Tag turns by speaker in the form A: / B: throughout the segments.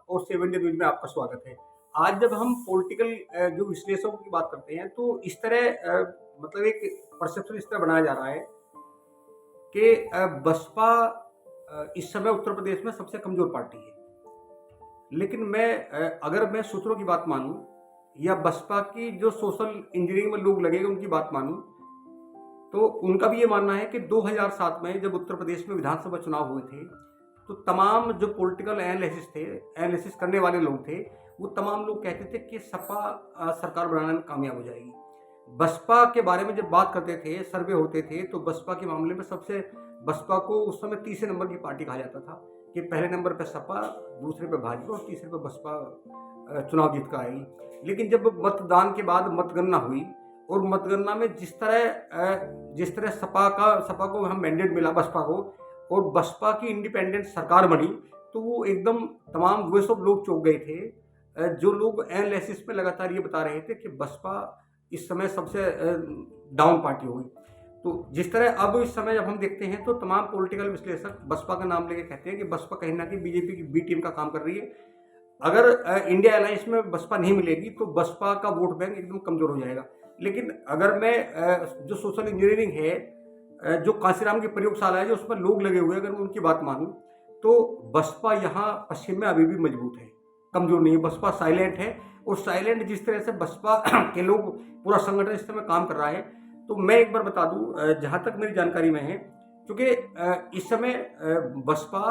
A: और 7 India news में आपका स्वागत है। आज जब हम पॉलिटिकल जो विश्लेषकों की बात करते हैं तो इस तरह मतलब एक परसेप्शन इस तरह बनाया जा रहा है कि बसपा इस समय उत्तर प्रदेश में सबसे कमजोर पार्टी है। लेकिन अगर मैं सूत्रों की बात मानूं या बसपा की जो सोशल इंजीनियरिंग में लोग लगेंगे उनकी बात मानूं तो उनका भी ये मानना है कि 2007 में जब उत्तर प्रदेश में विधानसभा चुनाव हुए थे तो तमाम जो पॉलिटिकल एनालिसिस करने वाले लोग थे, वो तमाम लोग कहते थे कि सपा सरकार बनाने में कामयाब हो जाएगी। बसपा के बारे में जब बात करते थे, सर्वे होते थे, तो बसपा के मामले में बसपा को उस समय तीसरे नंबर की पार्टी कहा जाता था कि पहले नंबर पर सपा, दूसरे पे भाजपा और तीसरे पे बसपा चुनाव जीत कर आएगी। लेकिन जब मतदान के बाद मतगणना हुई और मतगणना में जिस तरह सपा को हम मैंडेट मिला बसपा को और बसपा की इंडिपेंडेंट सरकार बनी, तो वो एकदम तमाम वे सब लोग चौंक गए थे जो लोग एनालिसिस में लगातार ये बता रहे थे कि बसपा इस समय सबसे डाउन पार्टी होगी। तो जिस तरह अब इस समय जब हम देखते हैं तो तमाम पॉलिटिकल विश्लेषक बसपा का नाम लेके कहते हैं कि बसपा कहीं ना कहीं बीजेपी की बी टीम का काम कर रही है। अगर इंडिया अलायंस में बसपा नहीं मिलेगी तो बसपा का वोट बैंक एकदम कमजोर हो जाएगा। लेकिन अगर मैं जो सोशल इंजीनियरिंग है, जो कांसीराम की प्रयोगशाला है, जो उसमें लोग लगे हुए हैं, अगर मैं उनकी बात मानूं तो बसपा यहाँ पश्चिम में अभी भी मजबूत है, कमजोर नहीं है। बसपा साइलेंट है और साइलेंट जिस तरह से बसपा के लोग पूरा संगठन इस समय काम कर रहा है, तो मैं एक बार बता दूं जहां तक मेरी जानकारी में है, क्योंकि इस समय बसपा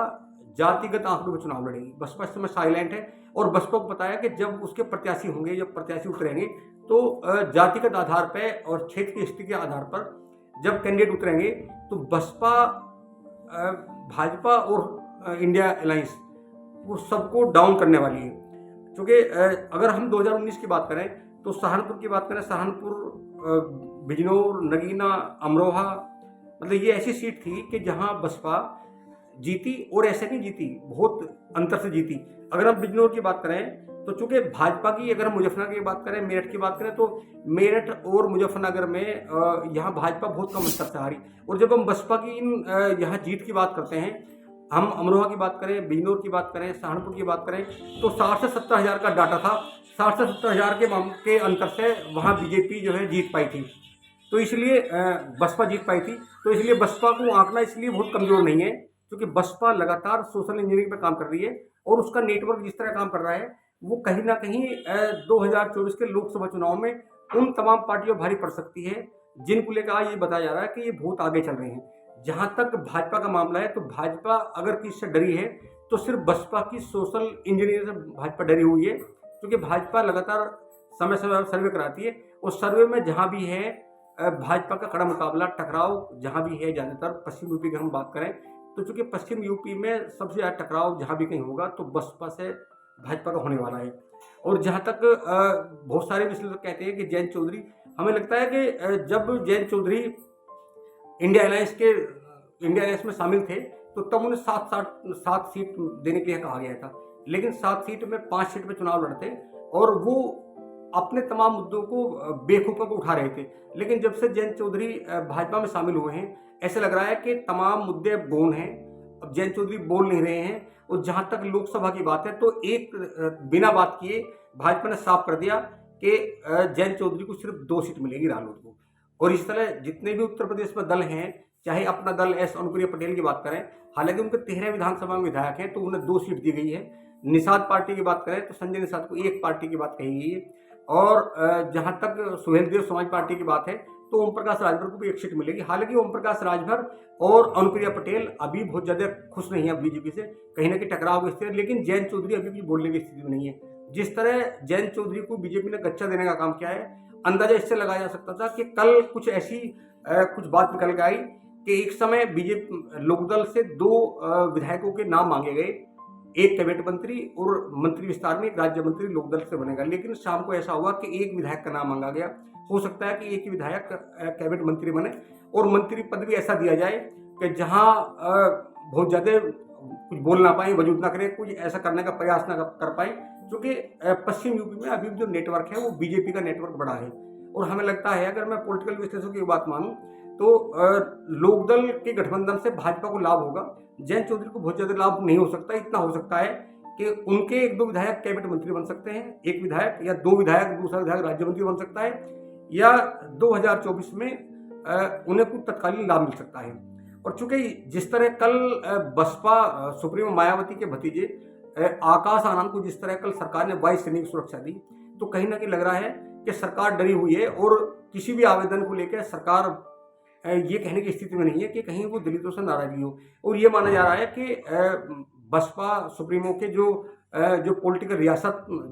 A: जातिगत आंकड़ों में चुनाव लड़ेगी। बसपा इस समय साइलेंट है और बसपा को बताया कि जब उसके प्रत्याशी होंगे, जब प्रत्याशी उतरेंगे तो जातिगत आधार पर और क्षेत्र की स्थिति के आधार पर जब कैंडिडेट उतरेंगे तो बसपा, भाजपा और इंडिया अलायंस वो सबको डाउन करने वाली है। क्योंकि अगर हम 2019 की बात करें तो सहारनपुर की बात करें, सहारनपुर, बिजनौर, नगीना, अमरोहा, मतलब ये ऐसी सीट थी कि जहां बसपा जीती और ऐसे नहीं जीती, बहुत अंतर से जीती। अगर हम बिजनौर की बात करें तो चूंकि भाजपा की, अगर मुजफ्फरनगर की बात करें, मेरठ की बात करें, तो मेरठ और मुजफ्फरनगर में यहाँ भाजपा बहुत कम अंतर से हारी। और जब हम बसपा की यहाँ जीत की बात करते हैं, हम अमरोहा की बात करें, बिजनौर की बात करें, सहारनपुर की बात करें, तो 60 से 70 हज़ार का डाटा था। 60 से 70 हज़ार के अंतर से वहाँ बीजेपी जो है जीत पाई थी। तो इसलिए बसपा जीत पाई थी। तो इसलिए बसपा को आंकना इसलिए बहुत कमजोर नहीं है, क्योंकि बसपा लगातार सोशल इंजीनियरिंग पर काम कर रही है और उसका नेटवर्क जिस तरह काम कर रहा है वो कहीं ना कहीं 2024 के लोकसभा चुनाव में उन तमाम पार्टियों भारी पड़ सकती है जिनको लेकर ये बताया जा रहा है कि ये बहुत आगे चल रहे हैं। जहां तक भाजपा का मामला है तो भाजपा अगर किससे डरी है तो सिर्फ बसपा की सोशल इंजीनियरिंग से भाजपा डरी हुई है, क्योंकि भाजपा लगातार समय समय पर सर्वे कराती है और सर्वे में जहां भी है भाजपा का कड़ा मुकाबला, टकराव जहां भी है, ज़्यादातर पश्चिम यूपी की हम बात करें तो चूंकि पश्चिम यूपी में सबसे ज़्यादा टकराव जहां भी कहीं होगा तो बसपा से भाजपा का होने वाला है। और जहां तक बहुत सारे विश्लेषक कहते हैं कि जयंत चौधरी, हमें लगता है कि जब जयंत चौधरी इंडिया अलायंस में शामिल थे तो तब उन्हें 7 सीट देने के लिए कहा गया था। लेकिन 7 सीट में 5 सीट पे चुनाव लड़ते और वो अपने तमाम मुद्दों को बेखूफा को उठा रहे थे। लेकिन जब से जयंत चौधरी भाजपा में शामिल हुए हैं, ऐसे लग रहा है कि तमाम मुद्दे गौण हैं। अब जयंत चौधरी बोल नहीं रहे हैं। और जहां तक लोकसभा की बात है तो एक बिना बात किए भाजपा ने साफ कर दिया कि जयंत चौधरी को सिर्फ 2 सीट मिलेगी रालोद को। और इस तरह जितने भी उत्तर प्रदेश में दल हैं, चाहे अपना दल एस अनुप्रिया पटेल की बात करें, हालांकि उनके 13 विधानसभा में विधायक हैं तो उन्हें 2 सीट दी गई है। निषाद पार्टी की बात करें तो संजय निषाद को 1 पार्टी की बात कही गई है। और जहां तक सुहेलदेव समाज पार्टी की बात है तो ओम प्रकाश राजभर को भी 1 सीट मिलेगी। हालांकि ओम प्रकाश राजभर और अनुप्रिया पटेल अभी बहुत ज्यादा खुश नहीं है बीजेपी से, कहीं ना कहीं टकराव की स्थिति है। लेकिन जयंत चौधरी अभी भी बोलने की स्थिति में नहीं है। जिस तरह जयंत चौधरी को बीजेपी ने गच्चा देने का काम किया है, अंदाजा इससे लगाया जा सकता था कि कल कुछ ऐसी कुछ बात निकल के आई कि एक समय बीजेपी लोकदल से 2 विधायकों के नाम मांगे गए, एक कैबिनेट मंत्री और मंत्री विस्तार में एक राज्य मंत्री लोकदल से बनेगा। लेकिन शाम को ऐसा हुआ कि एक विधायक का नाम मांगा गया। हो सकता है कि एक ही विधायक कैबिनेट मंत्री बने और मंत्री पद भी ऐसा दिया जाए कि जहां बहुत ज्यादा कुछ बोल ना पाए, वजूद ना करे, कुछ ऐसा करने का प्रयास ना कर पाए। क्योंकि पश्चिम यूपी में अभी जो नेटवर्क है वो बीजेपी का नेटवर्क बड़ा है। और हमें लगता है, अगर मैं पॉलिटिकल विश्लेषकों की बात मानूं तो लोकदल के गठबंधन से भाजपा को लाभ होगा। जयंत चौधरी को बहुत ज्यादा लाभ नहीं हो सकता। इतना हो सकता है कि उनके 1-2 विधायक कैबिनेट मंत्री बन सकते हैं, एक विधायक या 2 विधायक, दूसरा विधायक राज्य मंत्री बन सकता है, या 2024 में उन्हें कुछ तत्कालीन लाभ मिल सकता है। और चूंकि जिस तरह कल बसपा सुप्रीमो मायावती के भतीजे आकाश आनंद को जिस तरह कल सरकार ने 22 श्रेणी की सुरक्षा दी, तो कहीं ना कहीं लग रहा है कि सरकार डरी हुई है और किसी भी आवेदन को लेकर सरकार ये कहने की स्थिति में नहीं है कि कहीं वो दलितों से नाराजगी हो। और ये माना जा रहा है कि बसपा सुप्रीमो के जो पॉलिटिकल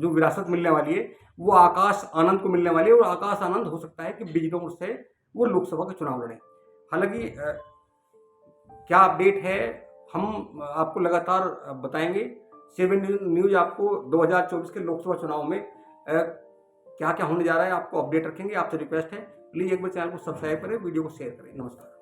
A: जो विरासत मिलने वाली है वो आकाश आनंद को मिलने वाली है, और आकाश आनंद हो सकता है कि बिजनौर से वो लोकसभा का चुनाव लड़े। हालांकि क्या अपडेट है हम आपको लगातार बताएंगे। 7 न्यूज़ आपको 2024 के लोकसभा चुनाव में क्या क्या होने जा रहा है आपको अपडेट रखेंगे। आपसे रिक्वेस्ट है प्लीज़ एक बार चैनल को सब्सक्राइब करें, वीडियो को शेयर करें। नमस्कार।